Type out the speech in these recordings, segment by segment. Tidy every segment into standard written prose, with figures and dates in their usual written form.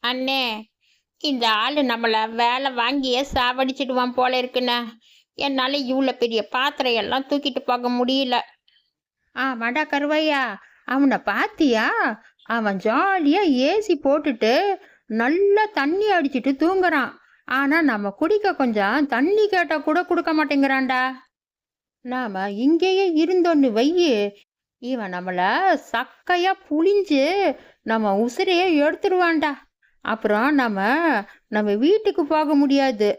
அண்ணே, இந்த ஆளு நம்மள வேலை வாங்கியே சாவடிச்சிடுவான் போல இருக்குண்ணே. என்னால இவ்வளோ பெரிய பாத்திரம் எல்லாம் தூக்கிட்டு போக முடியல. மடா கருவையா, அவனை பாத்தியா? அவன் ஜாலியா ஏசி போட்டுட்டு நல்லா தண்ணி அடிச்சிட்டு தூங்குறான். ஆனா நம்ம குடிக்க கொஞ்சம் தண்ணி கேட்டா கூட கொடுக்க மாட்டேங்கிறான்டா. நாம இங்கேயே இருந்தோன்னு வையி, இவன் நம்மள சக்கையா புளிஞ்சு நம்ம உசிரையே எடுத்துருவான்டா. அப்புறம் நம்ம நம்ம வீட்டுக்கு போக முடியாது,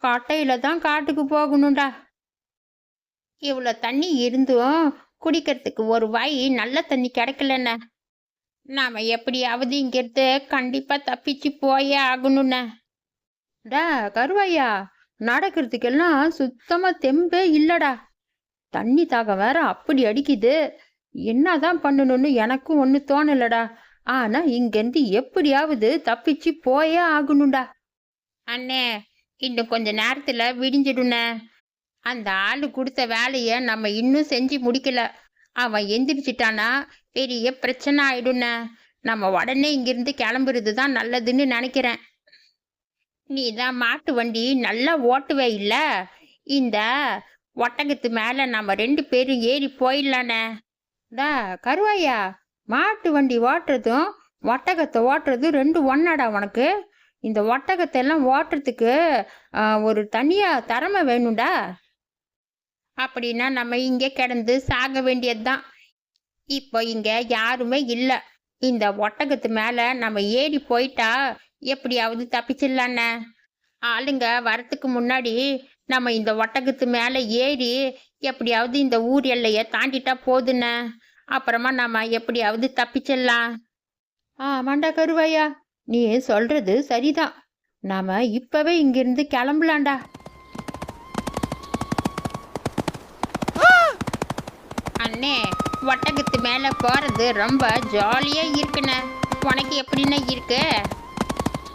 கட்டையில தான் காட்டுக்கு போகணும்டா. இவ்வளோ தண்ணி இருந்தும் குடிக்கிறதுக்கு ஒரு வாய் நல்ல தண்ணி கிடைக்கலண்ணே. நாம எப்படியாவது இங்கிருந்து கண்டிப்பா தப்பிச்சு போயே ஆகணுண்ணே. டா கருவாயா, நடக்கிறதுக்கெல்லாம் சுத்தமா தெம்பே இல்லடா. தண்ணி தாகம் வேற அப்படி அடிக்குது. என்னதான் பண்ணணும்னு எனக்கும் ஒண்ணு தோணலடா. ஆனா இங்கிருந்து எப்படியாவது தப்பிச்சு போயே ஆகணும்டா. அண்ணே, இன்னும் கொஞ்ச நேரத்துல விடிஞ்சிடுண்ணே. அந்த ஆளு கொடுத்த வேலைய நம்ம இன்னும் செஞ்சு முடிக்கல. அவன் எந்திரிச்சிட்டானா பெரிய பிரச்சனை ஆயிடுண்ணே. நம்ம உடனே இங்கிருந்து கிளம்புறது தான் நல்லதுன்னு நினைக்கிறேன். நீ தான் மாட்டு வண்டி நல்லா ஓட்டுவே இல்ல, இந்த ஒட்டகத்து மேல நம்ம 2 பேரும் ஏறி போயிடலானே. டா கருவாயா, மாட்டு வண்டி ஓட்டுறதும் ஒட்டகத்தை ஓட்டுறதும் ரெண்டும் ஒன்னாடா உனக்கு? இந்த ஒட்டகத்தை எல்லாம் ஓட்டுறதுக்கு ஒரு தனியா திறமை வேணும்டா. அப்படின்னா நம்ம இங்கே கிடந்து சாக வேண்டியதுதான். இப்போ இங்க யாருமே இல்ல. இந்த ஒட்டகத்து மேல நம்ம ஏறி போயிட்டா எப்படியாவது தப்பிச்சிடலாண்ணே. ஆளுங்க வரத்துக்கு முன்னாடி நம்ம இந்த ஒட்டகத்து மேல ஏறி எப்படியாவது இந்த ஊர் எல்லைய தாண்டிட்டா போதுண்ணே. அப்புறமா நம்ம எப்படியாவது தப்பிச்சிடலாம். ஆமாண்டா கருவாயா, நீ சொல்றது சரிதான். நாம இப்பவே இங்கிருந்து கிளம்பலாண்டா. அண்ணே, ஒட்டகத்து மேல போறது ரொம்ப ஜாலியா இருக்குண்ணே. உனக்கு எப்படின்னா இருக்கு?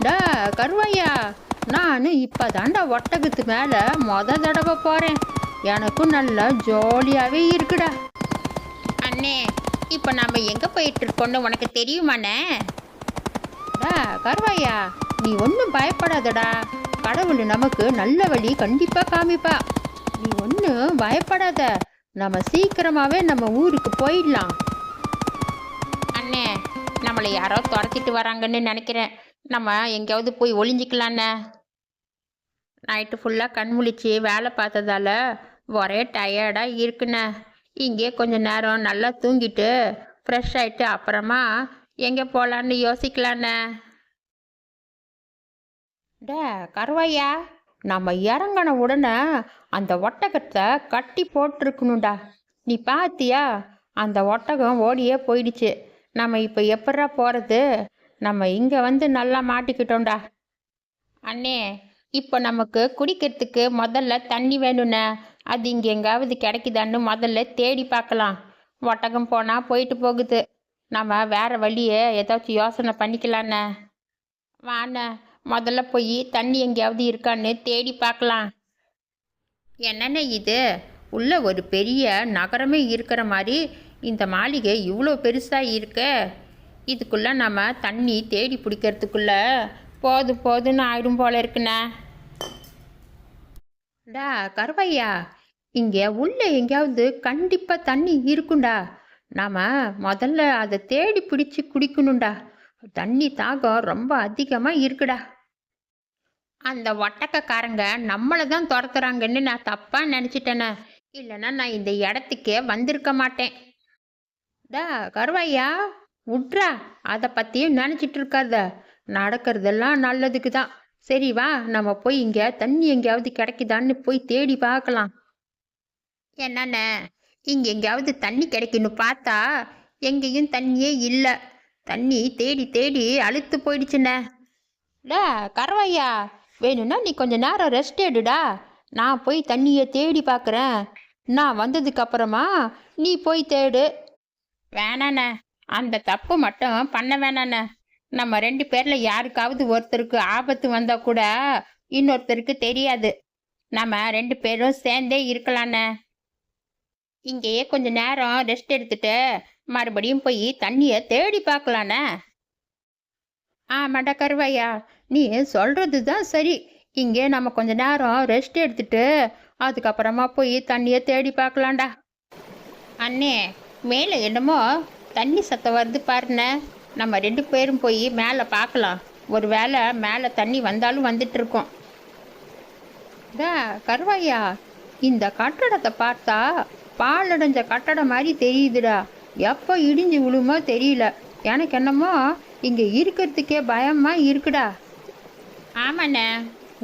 டா கருவாயா, நான் இப்பதாண்டா ஒட்டகத்து மேல தடவை போறேன். எனக்கும் நல்லா ஜாலியாவே இருக்குடா. அண்ணே, இப்ப நாம எங்க போயிட்டு இருக்கோம்னு உனக்கு தெரியுமாண்ணே? டா கருவாயா, நீ ஒன்றும் பயப்படாதடா. கடவுள் நமக்கு நல்ல வழி கண்டிப்பா காமிப்பா. நீ ஒன்றும் பயப்படாத. நம்ம சீக்கிரமாவே நம்ம ஊருக்கு போயிடலாம். அண்ணே, நம்மளை யாரோ துரத்திட்டு வராங்கன்னு நினைக்கிறேன். நம்ம எங்கேயாவது போய் ஒளிஞ்சிக்கலாண்ணே. நைட்டு ஃபுல்லாக கண் முழிச்சு வேலை பார்த்ததால ஒரே டயர்டாக இருக்குண்ணே. இங்கே கொஞ்ச நேரம் நல்லா தூங்கிட்டு ஃப்ரெஷ் ஆகிட்டு அப்புறமா எங்கே போகலான்னு யோசிக்கலாண்ணே. டே கருவாயா, நம்ம இறங்கின உடனே அந்த ஒட்டகத்தை கட்டி போட்டிருக்கணும்டா. நீ பாத்தியா? அந்த ஒட்டகம் ஓடியே போயிடுச்சு. நம்ம இப்போ எப்படா போகிறது? நம்ம இங்கே வந்து நல்லா மாட்டிக்கிட்டோம்டா. அண்ணே, இப்போ நமக்கு குடிக்கிறதுக்கு முதல்ல தண்ணி வேணுண்ணே. அது இங்கே எங்காவது கிடைக்குதான்னு முதல்ல தேடி பார்க்கலாம். ஒட்டகம் போனால் போயிட்டு போகுது. நம்ம வேற வழியை ஏதாச்சும் யோசனை பண்ணிக்கலாண்ணே. வாண்ணே, முதல்ல போய் தண்ணி எங்கேயாவது இருக்கான்னு தேடி பார்க்கலாம். என்னென்ன இது? உள்ள ஒரு பெரிய நகரமே இருக்கிற மாதிரி இந்த மாளிகை இவ்வளோ பெருசாக இருக்கு. இதுக்குள்ளே நம்ம தண்ணி தேடி பிடிக்கிறதுக்குள்ள போதுன்னு ஆயிடும் போல இருக்குண்ணே. டா கருவையா, இங்கே உள்ள எங்கேயாவது கண்டிப்பாக தண்ணி இருக்குண்டா. நாம் முதல்ல அதை தேடி பிடிச்சி குடிக்கணும்டா. தண்ணி தாகம் ரொம்ப அதிகமாக இருக்குடா. அந்த ஒட்டக்கக்காரங்க நம்மளை தான் துரத்துறாங்கன்னு நான் தப்பாக நினச்சிட்டேனே. இல்லைன்னா நான் இந்த இடத்துக்கே வந்திருக்க மாட்டேன். டா கருவையா, விட்றா, அதை பற்றியும் நினச்சிட்டு இருக்காத. நடக்கிறதெல்லாம் நல்லதுக்கு தான். சரி வா, நம்ம போய் இங்கே தண்ணி எங்கேயாவது கிடைக்குதான்னு போய் தேடி பார்க்கலாம். என்னண்ணே, இங்கே எங்கேயாவது தண்ணி கிடைக்குன்னு பார்த்தா எங்கேயும் தண்ணியே இல்லை. தண்ணி தேடி தேடி அழுத்து போயிடுச்சுண்ணே. டா கருவையா, வேணும்னா நீ கொஞ்ச நேரம் ரெஸ்ட் எடுடா. நான் போய் தண்ணியை தேடி பார்க்குறேன். நான் வந்ததுக்கு அப்புறமா நீ போய் தேடு. வேணாண்ணே, அந்த தப்பு மட்டும் பண்ண வேணாண்ணே. நம்ம 2 பேர்ல யாருக்காவது ஒருத்தருக்கு ஆபத்து வந்தா கூட இன்னொருத்தருக்கு தெரியாது. நம்ம 2 பேரும் சேர்ந்தே இருக்கலாண்ணே. இங்கேயே கொஞ்ச நேரம் ரெஸ்ட் எடுத்துட்டு மறுபடியும் போய் தண்ணியை தேடி பார்க்கலாண்ணே. ஆமாடா கருவாயா, நீ சொல்கிறது தான் சரி. இங்கே நம்ம கொஞ்ச நேரம் ரெஸ்ட் எடுத்துட்டு அதுக்கப்புறமா போய் தண்ணியை தேடி பார்க்கலாம்டா. அண்ணே, மேலே என்னமோ தண்ணி சத்தம் வருது பாருண்ணே. நம்ம 2 பேரும் போய் மேலே பார்க்கலாம். ஒரு வேளை மேலே தண்ணி வந்தாலும் வந்துட்டு இருக்கோம். டா கருவாயா, இந்த கட்டடத்தை பார்த்தா பாழடைஞ்ச கட்டடம் மாதிரி தெரியுதுடா. எப்போ இடிஞ்சு விழுமோ தெரியல. எனக்கு என்னமோ இங்கே இருக்கிறதுக்கே பயமா இருக்குடா. ஆமாண்ணே,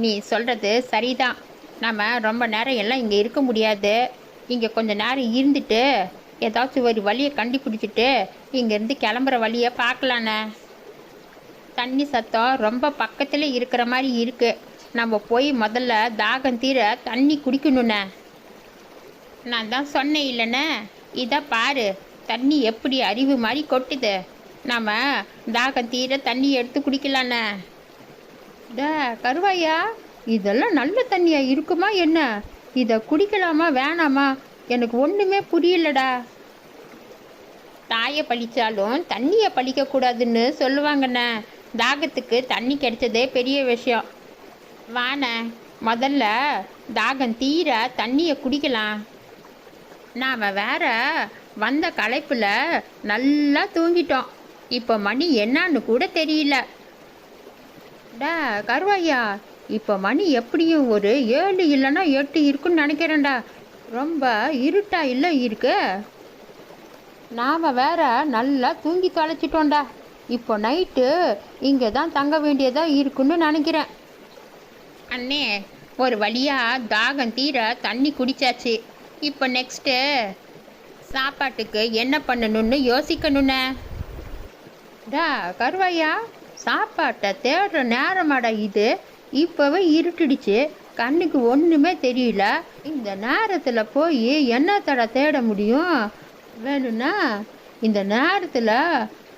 நீ சொல்கிறது சரிதான். நம்ம ரொம்ப நேரம் எல்லாம் இங்கே இருக்க முடியாது. இங்கே கொஞ்ச நேரம் இருந்துட்டு ஏதாச்சும் ஒரு வழியை கண்டுபிடிச்சிட்டு இங்கேருந்து கிளம்புற வழியை பார்க்கலாண்ணே. தண்ணி சத்தம் ரொம்ப பக்கத்தில் இருக்கிற மாதிரி இருக்கு. நம்ம போய் முதல்ல தாகம் தீர தண்ணி குடிக்கணுண்ணே. நான் தான் சொன்னேன் இல்லைண்ணே, இதை பாரு, தண்ணி எப்படி அருவி மாதிரி கொட்டுது. நம்ம தாகம் தீர தண்ணி எடுத்து குடிக்கலாண்ணே. டா கருவாயா, இதெல்லாம் நல்ல தண்ணியா இருக்குமா என்ன? இதை குடிக்கலாமா வேணாமா? எனக்கு ஒன்றுமே புரியலடா. தாயை பழிச்சாலும் தண்ணியை பழிக்கக்கூடாதுன்னு சொல்லுவாங்கண்ணே. தாகத்துக்கு தண்ணி கிடைச்சதே பெரிய விஷயம். வாண்ணே, முதல்ல தாகம் தீர தண்ணியை குடிக்கலாம். நாம் வேற வந்த களைப்பில் நல்லா தூங்கிட்டோம். இப்போ மணி என்னான்னு கூட தெரியல. டா கருவாயா, இப்போ மணி எப்படியும் ஒரு 7 இல்லைன்னா 8 இருக்குன்னு நினைக்கிறேன்டா. ரொம்ப இருட்டா இல்லை இருக்கு. நாம் வேற நல்லா தூங்கி தொலைச்சிட்டோம்டா. இப்போ நைட்டு இங்கே தான் தங்க வேண்டியதாக இருக்குன்னு நினைக்கிறேன். அண்ணே, ஒரு வழியாக தாகம் தீர தண்ணி குடிச்சாச்சு. இப்போ நெக்ஸ்ட்டு சாப்பாட்டுக்கு என்ன பண்ணணும்னு யோசிக்கணுண்ணே. டா கருவாயா, சாப்பாட்டை தேடுற நேரமாடா இது. இப்போவே இருட்டுடுச்சு, கண்ணுக்கு ஒன்றுமே தெரியல. இந்த நேரத்தில் போய் என்னத்தடா தேட முடியும்? வேணும்னா இந்த நேரத்தில்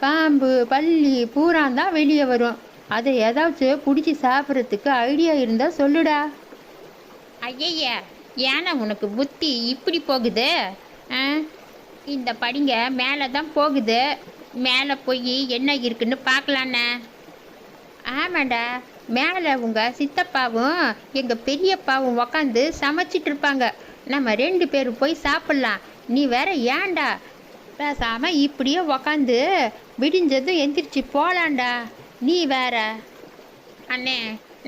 பாம்பு பல்லி பூராந்தான் வெளியே வரும். அதை ஏதாச்சும் பிடிச்சி சாப்பிட்றதுக்கு ஐடியா இருந்தால் சொல்லுடா. ஐயய்ய, ஏன்னா உனக்கு புத்தி இப்படி போகுது? இந்த படிங்க மேலே தான் போகுது. மேலே போய் என்ன இருக்குன்னு பார்க்கலாண்ணே. ஆமாண்டா, மேலே உங்கள் சித்தப்பாவும் எங்கள் பெரியப்பாவும் உக்காந்து சமைச்சிட்டு இருப்பாங்க. நம்ம 2 பேரும் போய் சாப்பிட்லாம். நீ வேற ஏன்டா பேசாமல் இப்படியே உக்காந்து விடிஞ்சதும் எந்திரிச்சு போகலாண்டா. நீ வேற. அண்ணே,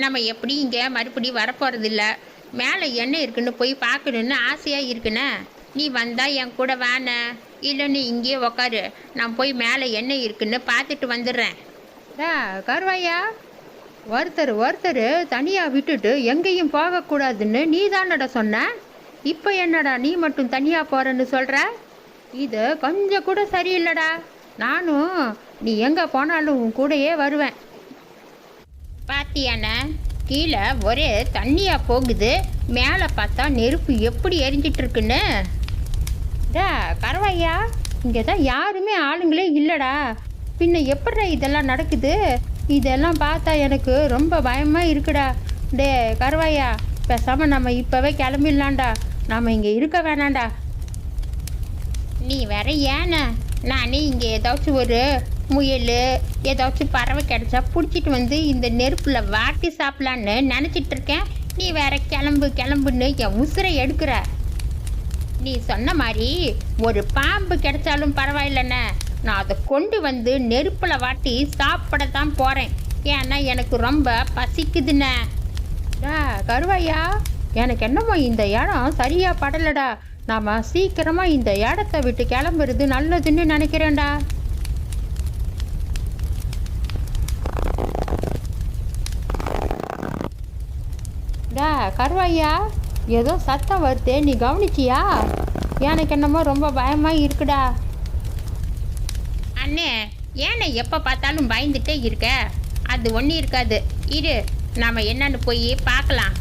நம்ம எப்படி இங்கே மறுபடியும் வரப்போகிறதில்ல. மேலே என்ன இருக்குன்னு போய் பார்க்கணுன்னு ஆசையாக இருக்குண்ணே. நீ வந்தால் என் கூட வேணே, இல்லை நீ இங்கேயே உக்காரு. நான் போய் மேலே என்ன இருக்குன்னு பார்த்துட்டு வந்துடுறேன். டா கருவாயா, ஒருத்தர் தனியாக விட்டுட்டு எங்கேயும் போகக்கூடாதுன்னு நீ தானடா சொன்ன. இப்போ என்னடா நீ மட்டும் தனியாக போகிறேன்னு சொல்கிற? இது கொஞ்சம் கூட சரியில்லைடா. நானும் நீ எங்கே போனாலும் உன் கூடயே வருவேன். பாத்தியாண்ணே, கீழே ஒரே தண்ணியாக போகுது. மேலே பார்த்தா நெருப்பு எப்படி எரிஞ்சிட்டு இருக்குன்னு. டா கருவாயா, இங்கே தான் யாருமே ஆளுங்களே இல்லைடா. பின்ன எப்படிடா இதெல்லாம் நடக்குது? இதெல்லாம் பார்த்தா எனக்கு ரொம்ப பயமாக இருக்குடா. டே கருவாயா, பேசாமல் நம்ம இப்போவே கிளம்பிடலாம்டா. நாம் இங்கே இருக்க வேணாண்டா. நீ வேற ஏண்ணே, நானே இங்கே ஏதாச்சும் ஒரு முயல் ஏதாச்சும் பறவை கிடைச்சா பிடிச்சிட்டு வந்து இந்த நெருப்பில் வாட்டி சாப்பிட்லான்னு நினச்சிட்டு இருக்கேன். நீ வேற கிளம்புன்னு என் உசுரை எடுக்கிற. நீ சொன்ன மாதிரி ஒரு பாம்பு கிடைச்சாலும் பரவாயில்லண்ணே, நான் அதை கொண்டு வந்து நெருப்பில் வாட்டி சாப்பிட தான் போகிறேன். ஏன்னா எனக்கு ரொம்ப பசிக்குதுண்ணே. டா கருவாயா, எனக்கு என்னமோ இந்த இடம் சரியாக படலடா. நாம் சீக்கிரமாக இந்த இடத்த விட்டு கிளம்புறது நல்லதுன்னு நினைக்கிறேன்டா. டா கருவாயா, ஏதோ சத்தம் வருது, நீ கவனிச்சியா? எனக்கு என்னமோ ரொம்ப பயமாக இருக்குடா. அண்ணே, ஏண்ணே எப்போ பார்த்தாலும் பயந்துட்டே இருக்க? அது ஒன்றும் இருக்காது, இரு, நாம் என்னன்னு போய் பார்க்கலாம்.